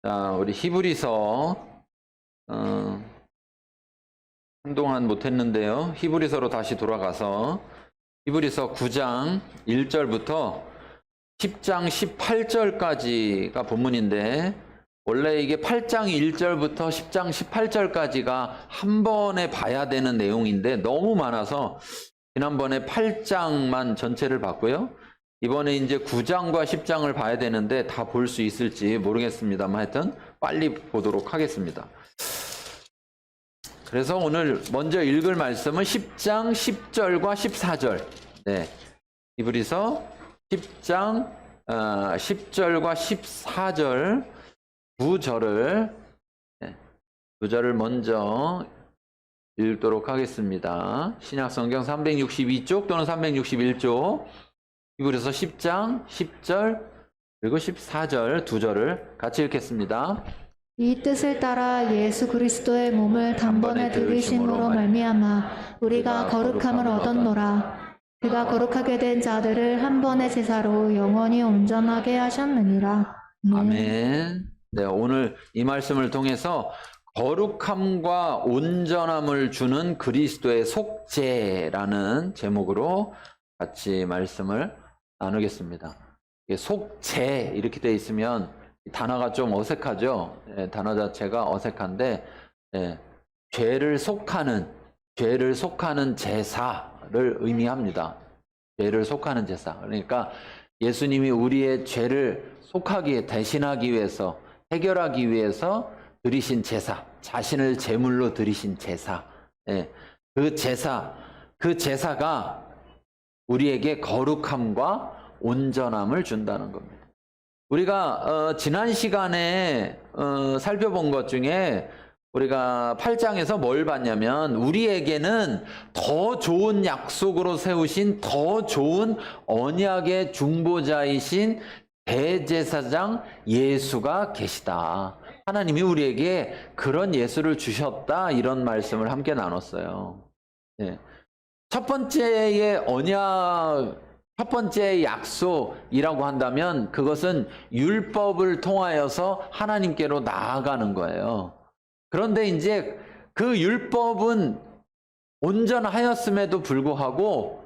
자, 우리 히브리서 한동안 못했는데요. 히브리서로 다시 돌아가서 히브리서 9장 1절부터 10장 18절까지가 본문인데, 원래 이게 8장 1절부터 10장 18절까지가 한 번에 봐야 되는 내용인데 너무 많아서 지난번에 8장만 전체를 봤고요. 이번에 이제 9장과 10장을 봐야 되는데 다 볼 수 있을지 모르겠습니다만 하여튼 빨리 보도록 하겠습니다. 그래서 오늘 먼저 읽을 말씀은 10장 10절과 14절. 네. 히브리서 10장 10절과 14절 구절을 먼저 읽도록 하겠습니다. 신약성경 362쪽 또는 361쪽, 히브리서 10장 10절 그리고 14절 두 절을 같이 읽겠습니다. 이 뜻을 따라 예수 그리스도의 몸을 단번에 들으심으로 말미암아 우리가 거룩함을 얻었노라. 그가 거룩하게 된 자들을 한 번의 제사로 영원히 온전하게 하셨느니라. 아멘. 네, 오늘 이 말씀을 통해서 거룩함과 온전함을 주는 그리스도의 속죄라는 제목으로 같이 말씀을 나누겠습니다. 속죄 이렇게 되어 있으면 단어가 좀 어색하죠. 단어 자체가 어색한데, 죄를 속하는 제사를 의미합니다. 죄를 속하는 제사. 그러니까 예수님이 우리의 죄를 속하기, 대신하기 위해서, 해결하기 위해서 드리신 제사, 자신을 제물로 드리신 제사. 그 제사가 우리에게 거룩함과 온전함을 준다는 겁니다. 우리가 지난 시간에 살펴본 것 중에 우리가 8장에서 뭘 봤냐면, 우리에게는 더 좋은 약속으로 세우신 더 좋은 언약의 중보자이신 대제사장 예수가 계시다. 하나님이 우리에게 그런 예수를 주셨다. 이런 말씀을 함께 나눴어요. 첫 번째의 언약, 첫 번째 약속이라고 한다면 그것은 율법을 통하여서 하나님께로 나아가는 거예요. 그런데 이제 그 율법은 온전하였음에도 불구하고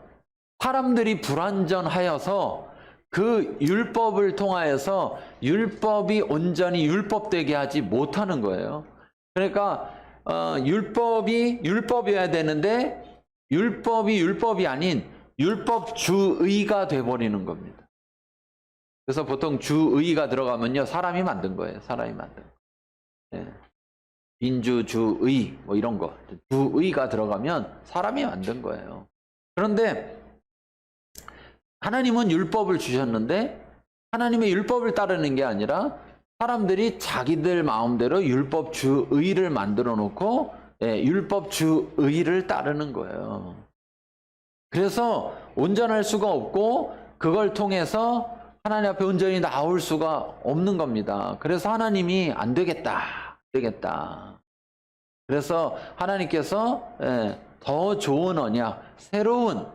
사람들이 불완전하여서 그 율법을 통하여서 율법이 온전히 율법되게 하지 못하는 거예요. 그러니까 율법이 율법이어야 되는데 율법이 아닌 율법주의가 돼버리는 겁니다. 그래서 보통 주의가 들어가면요, 사람이 만든 거예요. 사람이 만든 거. 민주주의 뭐 이런 거, 주의가 들어가면 사람이 만든 거예요. 그런데 하나님은 율법을 주셨는데 하나님의 율법을 따르는 게 아니라 사람들이 자기들 마음대로 율법주의를 만들어 놓고 율법주의를 따르는 거예요. 그래서 온전할 수가 없고 그걸 통해서 하나님 앞에 온전히 나올 수가 없는 겁니다. 그래서 하나님이 안 되겠다. 그래서 하나님께서 더 좋은 언약, 새로운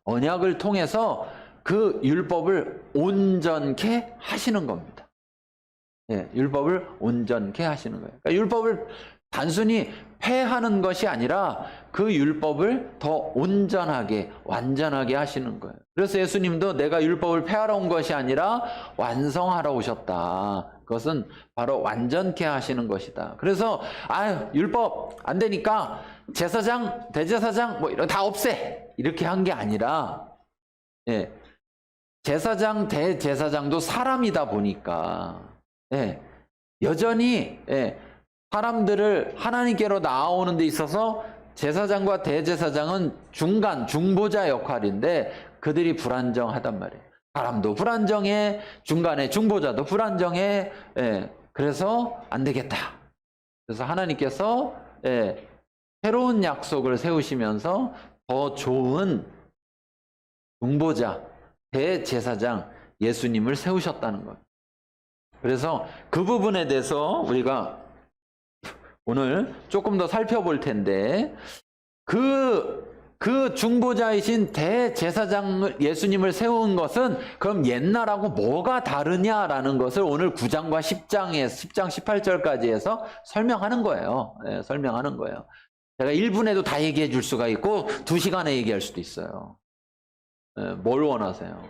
언약을 통해서 그 율법을 온전케 하시는 겁니다. 율법을 온전케 하시는 거예요. 그러니까 율법을 단순히 폐하는 것이 아니라 그 율법을 더 온전하게, 완전하게 하시는 거예요. 그래서 예수님도 내가 율법을 폐하러 온 것이 아니라 완성하러 오셨다. 그것은 바로 완전케 하시는 것이다. 그래서 율법 안 되니까 제사장, 대제사장 뭐 이런 다 없애. 이렇게 한 게 아니라 제사장, 대제사장도 사람이다 보니까 여전히 사람들을 하나님께로 나아오는 데 있어서 제사장과 대제사장은 중보자 역할인데 그들이 불안정하단 말이에요. 사람도 불안정해, 중간에 중보자도 불안정해. 그래서 안 되겠다. 그래서 하나님께서 새로운 약속을 세우시면서 더 좋은 중보자, 대제사장 예수님을 세우셨다는 것. 그래서 그 부분에 대해서 우리가 오늘 조금 더 살펴볼 텐데, 그 그 중보자이신 대제사장을 예수님을 세운 것은 그럼 옛날하고 뭐가 다르냐라는 것을 오늘 9장과 10장 18절까지 해서 설명하는 거예요. 예, 설명하는 거예요. 제가 1분에도 다 얘기해 줄 수가 있고 2시간에 얘기할 수도 있어요. 예, 뭘 원하세요?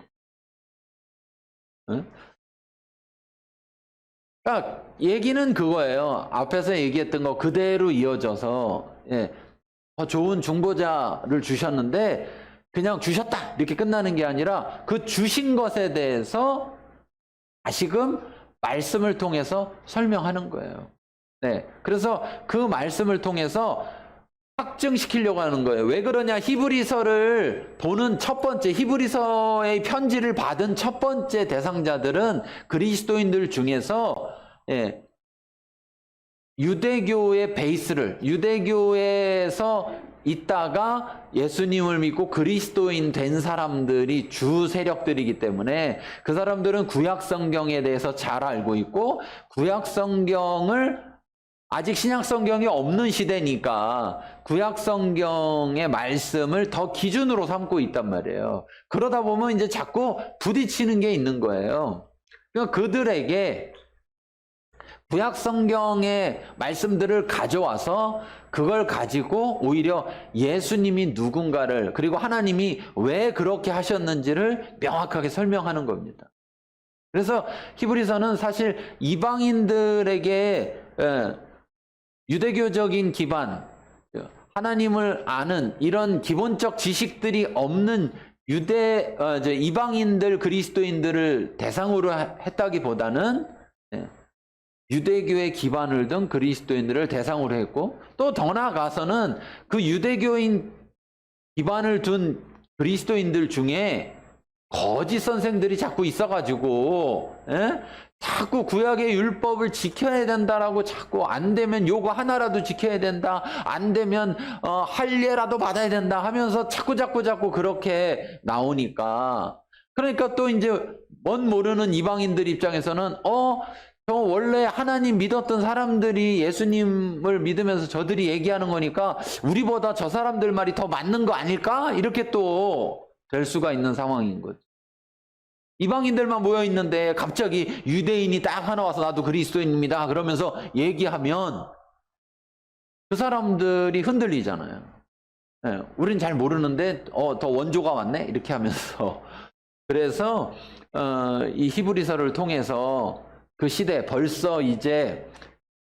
예? 그러니까 얘기는 그거예요. 앞에서 얘기했던 거 그대로 이어져서 더 좋은 중보자를 주셨는데 그냥 주셨다 이렇게 끝나는 게 아니라 그 주신 것에 대해서 다시금 말씀을 통해서 설명하는 거예요. 네, 그래서 그 말씀을 통해서 확증시키려고 하는 거예요. 왜 그러냐? 히브리서를 보는 첫 번째, 히브리서의 편지를 받은 첫 번째 대상자들은 그리스도인들 중에서 유대교의 베이스를, 유대교에서 있다가 예수님을 믿고 그리스도인 된 사람들이 주 세력들이기 때문에 그 사람들은 구약 성경에 대해서 잘 알고 있고 구약 성경을 아직 신약 성경이 없는 시대니까 구약 성경의 말씀을 더 기준으로 삼고 있단 말이에요. 그러다 보면 이제 자꾸 부딪히는 게 있는 거예요. 그러니까 그들에게 구약 성경의 말씀들을 가져와서 그걸 가지고 오히려 예수님이 누군가를 그리고 하나님이 왜 그렇게 하셨는지를 명확하게 설명하는 겁니다. 그래서 히브리서는 사실 이방인들에게 유대교적인 기반, 하나님을 아는 이런 기본적 지식들이 없는 이방인들 그리스도인들을 대상으로 했다기보다는 유대교의 기반을 둔 그리스도인들을 대상으로 했고 또 더 나아가서는 그 유대교인 기반을 둔 그리스도인들 중에 거짓 선생들이 자꾸 있어가지고 자꾸 구약의 율법을 지켜야 된다라고 자꾸 안 되면 요거 하나라도 지켜야 된다 안 되면 할례라도 받아야 된다 하면서 자꾸 그렇게 나오니까 그러니까 또 이제 뭔 모르는 이방인들 입장에서는 저 원래 하나님 믿었던 사람들이 예수님을 믿으면서 저들이 얘기하는 거니까 우리보다 저 사람들 말이 더 맞는 거 아닐까? 이렇게 또 될 수가 있는 상황인 거죠. 이방인들만 모여 있는데 갑자기 유대인이 딱 하나 와서 나도 그리스도인입니다 그러면서 얘기하면 그 사람들이 흔들리잖아요. 우린 잘 모르는데 더 원조가 왔네? 이렇게 하면서 그래서 이 히브리서를 통해서 그 시대 벌써 이제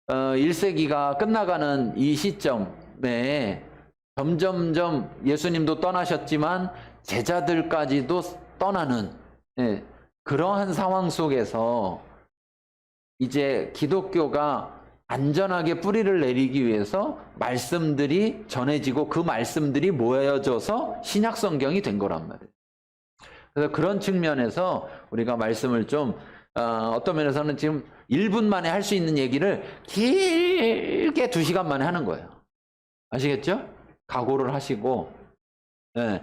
1세기가 끝나가는 이 시점에 점점점 예수님도 떠나셨지만 제자들까지도 떠나는 그러한 상황 속에서 이제 기독교가 안전하게 뿌리를 내리기 위해서 말씀들이 전해지고 그 말씀들이 모여져서 신약 성경이 된 거란 말이에요. 그래서 그런 측면에서 우리가 말씀을 좀 어떤 면에서는 지금 1분 만에 할 수 있는 얘기를 길게 2시간 만에 하는 거예요. 아시겠죠? 각오를 하시고 그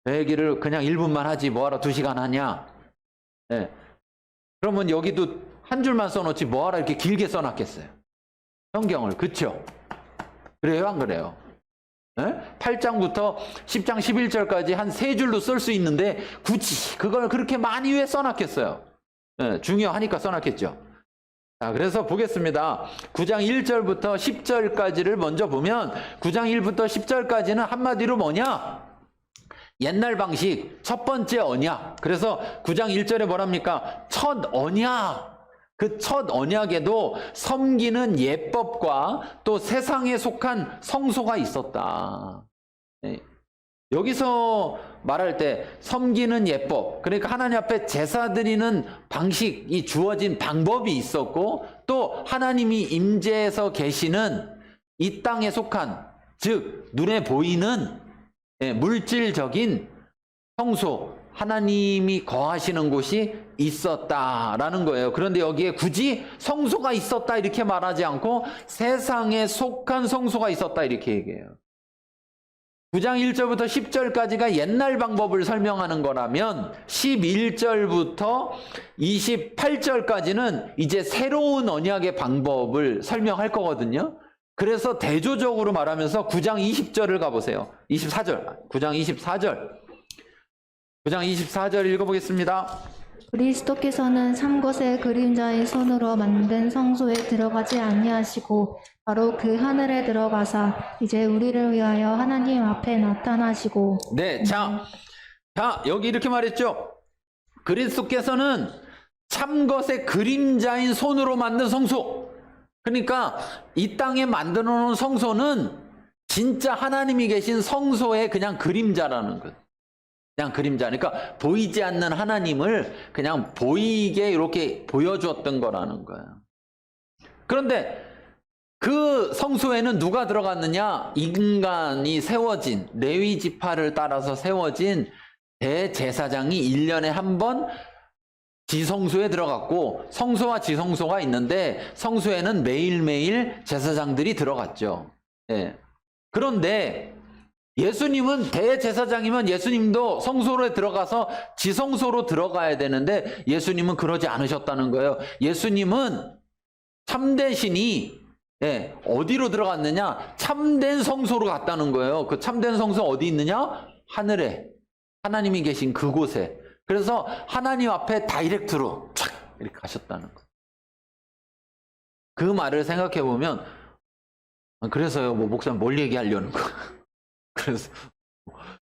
얘기를 그냥 1분만 하지 뭐하러 2시간 하냐. 그러면 여기도 한 줄만 써놓지 뭐하러 이렇게 길게 써놨겠어요. 성경을. 그쵸? 그래요? 안 그래요? 8장부터 10장 11절까지 한 3줄로 쓸 수 있는데 굳이 그걸 그렇게 많이 왜 써놨겠어요? 중요하니까 써놨겠죠. 자, 그래서 보겠습니다. 9장 1절부터 10절까지를 먼저 보면 9장 1부터 10절까지는 한마디로 뭐냐? 옛날 방식, 첫 번째 언약. 그래서 9장 1절에 뭐랍니까? 첫 언약. 그 첫 언약에도 섬기는 예법과 또 세상에 속한 성소가 있었다. 여기서 말할 때 섬기는 예법, 그러니까 하나님 앞에 제사 드리는 방식이 주어진 방법이 있었고 또 하나님이 임재해서 계시는 이 땅에 속한, 즉 눈에 보이는 물질적인 성소, 하나님이 거하시는 곳이 있었다라는 거예요. 그런데 여기에 굳이 성소가 있었다 이렇게 말하지 않고 세상에 속한 성소가 있었다 이렇게 얘기해요. 9장 1절부터 10절까지가 옛날 방법을 설명하는 거라면 11절부터 28절까지는 이제 새로운 언약의 방법을 설명할 거거든요. 그래서 대조적으로 말하면서 9장 20절을 가보세요. 24절. 9장 24절. 9장 24절 읽어보겠습니다. 그리스도께서는 삼것의 그림자의 손으로 만든 성소에 들어가지 아니하시고 바로 그 하늘에 들어가사 이제 우리를 위하여 하나님 앞에 나타나시고. 네, 자, 여기 이렇게 말했죠. 그리스도께서는 참것의 그림자인 손으로 만든 성소. 그러니까 이 땅에 만들어 놓은 성소는 진짜 하나님이 계신 성소의 그냥 그림자라는 것. 그냥 그림자. 그러니까 보이지 않는 하나님을 그냥 보이게 이렇게 보여주었던 거라는 거예요. 그런데 그 성소에는 누가 들어갔느냐? 인간이 세워진, 레위 지파를 따라서 세워진 대제사장이 1년에 한 번 지성소에 들어갔고, 성소와 지성소가 있는데 성소에는 매일매일 제사장들이 들어갔죠. 예. 그런데 예수님은 대제사장이면 예수님도 성소로 들어가서 지성소로 들어가야 되는데 예수님은 그러지 않으셨다는 거예요. 예수님은 참된 신이 어디로 들어갔느냐? 참된 성소로 갔다는 거예요. 그 참된 성소 어디 있느냐? 하늘에. 하나님이 계신 그곳에. 그래서 하나님 앞에 다이렉트로 촥 이렇게 가셨다는 거예요. 그 말을 생각해 보면, 그래서요, 목사님 뭘 얘기하려는 거야. 그래서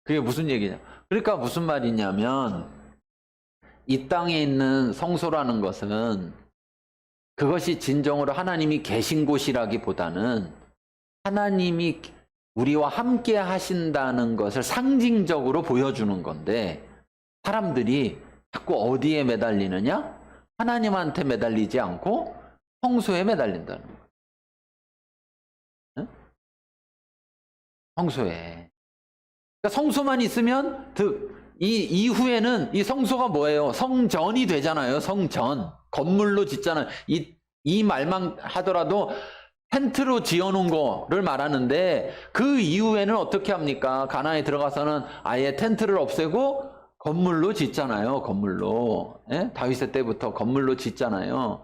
그게 무슨 얘기냐? 그러니까 무슨 말이냐면, 이 땅에 있는 성소라는 것은 그것이 진정으로 하나님이 계신 곳이라기보다는 하나님이 우리와 함께 하신다는 것을 상징적으로 보여주는 건데, 사람들이 자꾸 어디에 매달리느냐? 하나님한테 매달리지 않고 성소에 매달린다는 거예요. 응? 성소에. 그러니까 성소만 있으면 이 이후에는 이 성소가 뭐예요? 성전이 되잖아요. 성전. 건물로 짓잖아요. 이 말만 하더라도 텐트로 지어놓은 거를 말하는데, 그 이후에는 어떻게 합니까? 가나안에 들어가서는 아예 텐트를 없애고 건물로 짓잖아요. 건물로. 예? 다윗의 때부터 건물로 짓잖아요.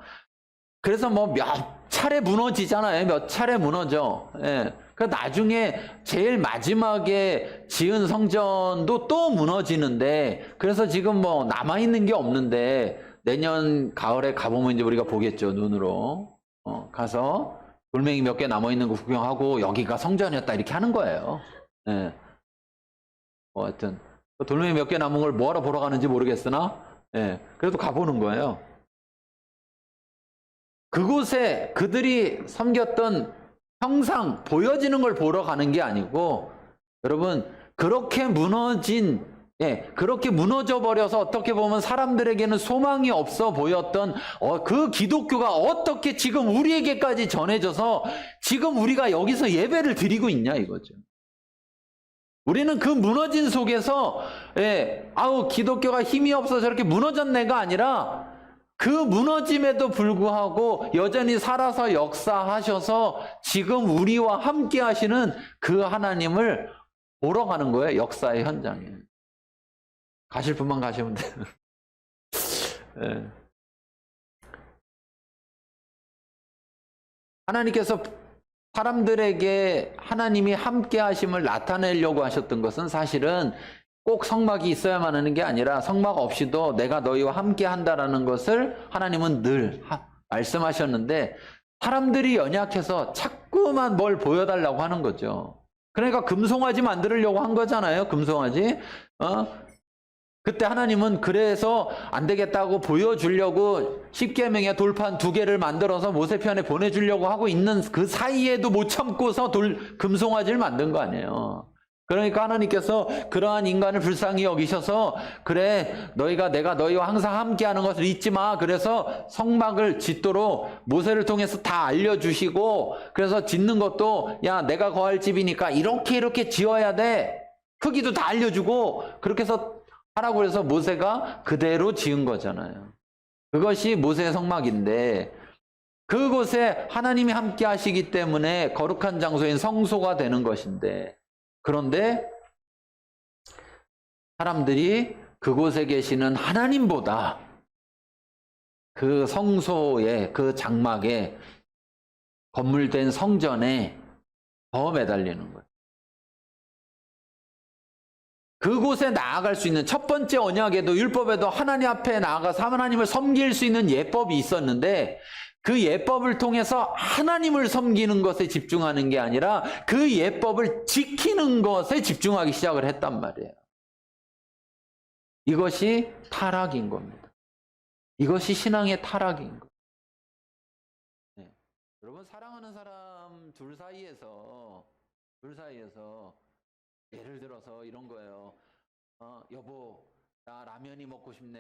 그래서 뭐 몇 차례 무너지잖아요. 몇 차례 무너져. 예. 그 나중에 제일 마지막에 지은 성전도 또 무너지는데, 그래서 지금 뭐 남아있는 게 없는데, 내년 가을에 가보면 이제 우리가 보겠죠. 눈으로. 가서 돌멩이 몇 개 남아있는 거 구경하고 여기가 성전이었다 이렇게 하는 거예요. 예. 뭐 하여튼 돌멩이 몇 개 남은 걸 뭐하러 보러 가는지 모르겠으나, 예. 그래도 가보는 거예요. 그곳에 그들이 섬겼던 형상, 보여지는 걸 보러 가는 게 아니고, 여러분, 그렇게 무너진, 그렇게 무너져 버려서 어떻게 보면 사람들에게는 소망이 없어 보였던 그 기독교가 어떻게 지금 우리에게까지 전해져서 지금 우리가 여기서 예배를 드리고 있냐 이거죠. 우리는 그 무너진 속에서 아우 기독교가 힘이 없어서 저렇게 무너졌네가 아니라, 그 무너짐에도 불구하고 여전히 살아서 역사하셔서 지금 우리와 함께 하시는 그 하나님을 보러 가는 거예요. 역사의 현장에. 가실 분만 가시면 돼요. 네. 하나님께서 사람들에게 하나님이 함께 하심을 나타내려고 하셨던 것은 사실은 꼭 성막이 있어야만 하는 게 아니라, 성막 없이도 내가 너희와 함께 한다라는 것을 하나님은 늘 말씀하셨는데, 사람들이 연약해서 자꾸만 뭘 보여달라고 하는 거죠. 그러니까 금송아지 만들려고 한 거잖아요. 금송아지. 그때 하나님은 그래서 안 되겠다고 보여주려고 십계명의 돌판 2개를 만들어서 모세편에 보내주려고 하고 있는 그 사이에도 못 참고서 금송아지를 만든 거 아니에요. 그러니까 하나님께서 그러한 인간을 불쌍히 여기셔서, 그래 내가 너희와 항상 함께하는 것을 잊지 마. 그래서 성막을 짓도록 모세를 통해서 다 알려주시고, 그래서 짓는 것도 야 내가 거할 집이니까 이렇게 지어야 돼. 크기도 다 알려주고 그렇게 해서 하라고 해서 모세가 그대로 지은 거잖아요. 그것이 모세의 성막인데, 그곳에 하나님이 함께 하시기 때문에 거룩한 장소인 성소가 되는 것인데, 그런데 사람들이 그곳에 계시는 하나님보다 그 성소의 그 장막에 건물된 성전에 더 매달리는 거예요. 그곳에 나아갈 수 있는 첫 번째 언약에도 율법에도 하나님 앞에 나아가서 하나님을 섬길 수 있는 예법이 있었는데 그 예법을 통해서 하나님을 섬기는 것에 집중하는 게 아니라 그 예법을 지키는 것에 집중하기 시작을 했단 말이에요. 이것이 타락인 겁니다. 이것이 신앙의 타락인 거예요. 네. 여러분, 사랑하는 사람 둘 사이에서 예를 들어서 이런 거예요. 여보, 나 라면이 먹고 싶네.